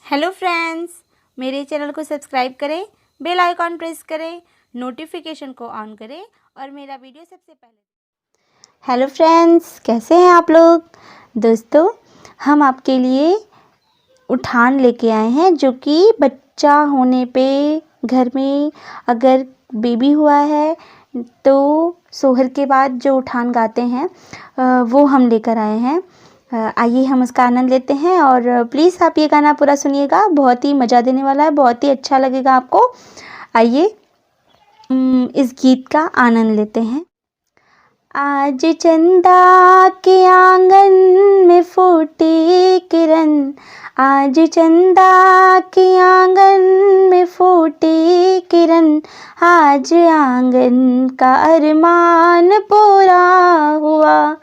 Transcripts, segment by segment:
Hello friends, मेरे channel को subscribe करें, बेल आइकॉन प्रेस करें, नोटिफिकेशन को ऑन करें और मेरा वीडियो सबसे पहले। हेलो फ्रेंड्स, कैसे हैं आप लोग। दोस्तों, हम आपके लिए उठान लेके आए हैं जो कि बच्चा होने पे घर में अगर बेबी हुआ है तो सोहर के बाद जो उठान गाते हैं वो हम लेकर आए हैं। आइए हम उसका आनंद लेते हैं और प्लीज़ आप ये गाना पूरा सुनिएगा, बहुत ही मज़ा देने वाला है, बहुत ही अच्छा लगेगा आपको। आइए इस गीत का आनंद लेते हैं। आज चंदा के आंगन में फूटी किरण, आज चंदा के आंगन में फूटी किरण, आज आंगन का अरमान पूरा हुआ।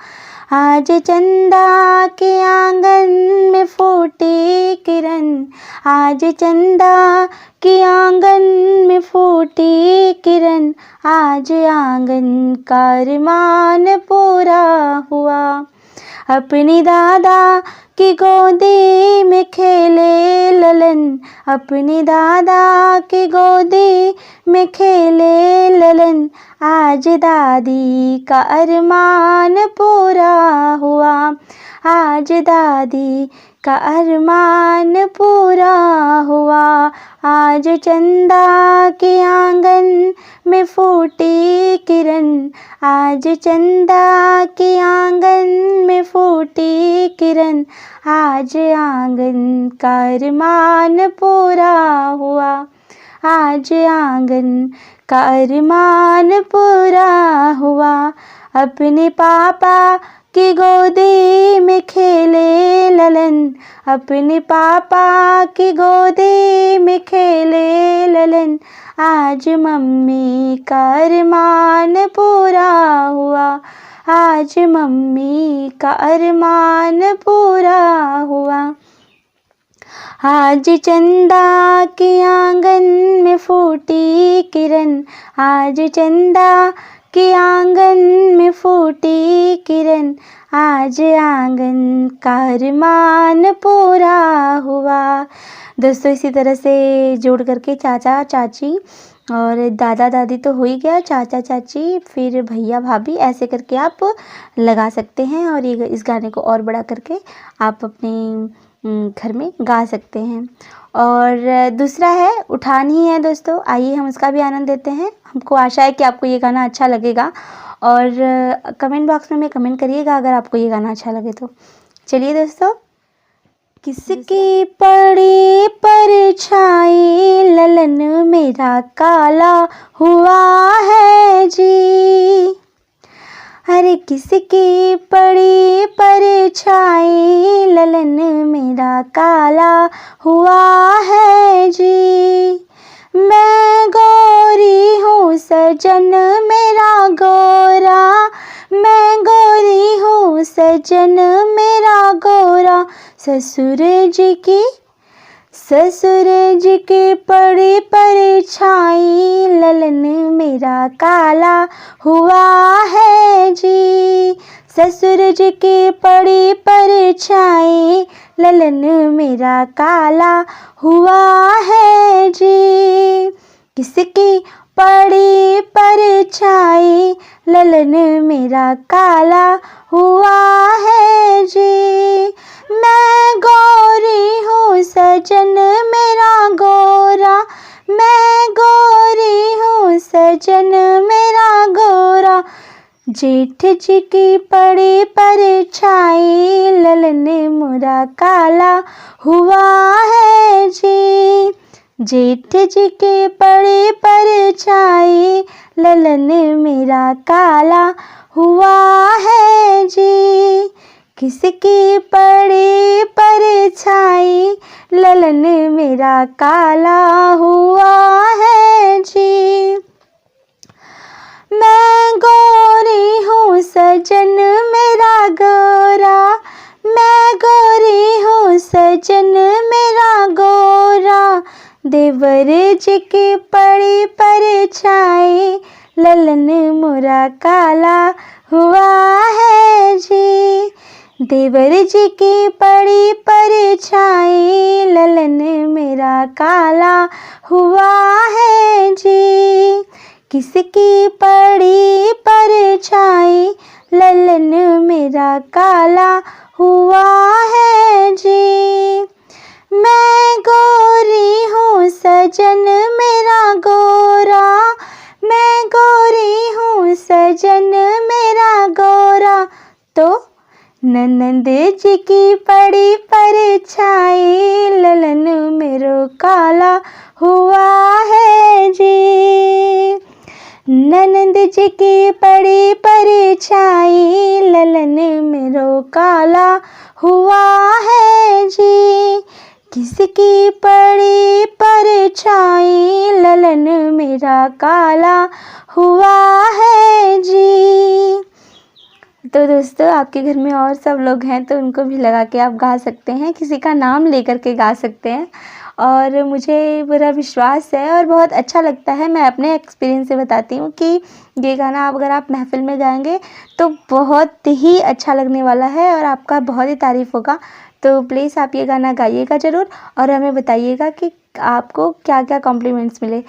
आज चंदा के आंगन में फूटी किरण, आज चंदा के आंगन में फूटी किरण, आज आंगन का अरमान पूरा हुआ। अपनी दादा की गोदी में खेले ललन, अपनी दादा की गोदी में खेले ललन, आज दादी का अरमान पूरा हुआ। आज दादी का अरमान पूरा हुआ। आज चंदा के आंगन में फूटी किरण, आज चंदा के आंगन में फूटी किरण, आज आंगन का अरमान पूरा हुआ। आज आंगन का अरमान पूरा हुआ। अपने पापा की गोदी में खेले ललन, अपने पापा की गोदी में खेले ललन, आज मम्मी का अरमान पूरा हुआ। आज मम्मी का अरमान पूरा हुआ। आज चंदा के आंगन में फूटी किरण, आज चंदा के आंगन में फूटी किरण, आज आंगन का अरमान पूरा हुआ। दोस्तों, इसी तरह से जोड़ करके चाचा चाची और दादा दादी तो हो ही गया, चाचा चाची फिर भैया भाभी ऐसे करके आप लगा सकते हैं और ये इस गाने को और बड़ा करके आप अपने घर में गा सकते हैं। और दूसरा है उठान ही है दोस्तों, आइए हम उसका भी आनंद लेते हैं। हमको आशा है कि आपको ये गाना अच्छा लगेगा और कमेंट बॉक्स में कमेंट करिएगा अगर आपको ये गाना अच्छा लगे तो। चलिए दोस्तों, किसकी पड़ी परछाई ललन मेरा काला हुआ है जी, अरे किसकी पड़ी परछाई ललन मेरा काला हुआ है जी। मैं गोरी हूँ सजन मेरा गोरा, मैं गोरी हूँ सजन मेरा गोरा, ससुर जी की पड़ी परछाई ललन मेरा काला हुआ है जी। ससुर जी की पड़ी परछाई ललन मेरा काला हुआ है जी। किसकी पड़ी परछाई ललन मेरा काला हुआ है जी। मैं गोरी हूँ सजन मेरा गोरा, मैं गोरी हूँ सजन मेरा गोरा, जेठ जी की पड़ी परछाई ललन मोरा काला हुआ है जी। जेठ जी की पड़ी परछाई ललन मेरा काला हुआ है जी। किसकी पड़ी परछाई ललन मेरा काला हुआ है जी। मैं गोरी हूँ सजन मेरा गोरा, मैं गोरी हूँ सजन मेरा गोरा, देवर जी की पड़ी परछाई ललन मोरा काला हुआ है जी। देवर जी की पड़ी परछाई, ललन मेरा काला हुआ है जी। किसकी पड़ी परछाई, ललन मेरा काला हुआ है जी। मैं गोरी हूँ सजन मेरा गोरा, मैं गोरी हूँ सजन मेरा गोरा, तो ननंद जी की पड़ी परछाई, ललन मेरो काला हुआ है जी। ननंद जी की पड़ी परछाई, ललन मेरो काला हुआ है जी। किसकी पड़ी परछाई, ललन मेरा काला हुआ है जी। तो दोस्तों, आपके घर में और सब लोग हैं तो उनको भी लगा के आप गा सकते हैं, किसी का नाम लेकर के गा सकते हैं। और मुझे पूरा विश्वास है और बहुत अच्छा लगता है। मैं अपने एक्सपीरियंस से बताती हूँ कि ये गाना अगर आप महफ़िल में गाएंगे तो बहुत ही अच्छा लगने वाला है और आपका बहुत ही तारीफ़ होगा। तो प्लीज़ आप ये गाना गाइएगा ज़रूर और हमें बताइएगा कि आपको क्या क्या कॉम्प्लीमेंट्स मिले।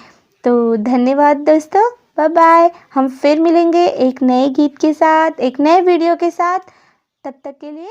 तो धन्यवाद दोस्तों, बाय बाय। हम फिर मिलेंगे एक नए गीत के साथ, एक नए वीडियो के साथ। तब तक के लिए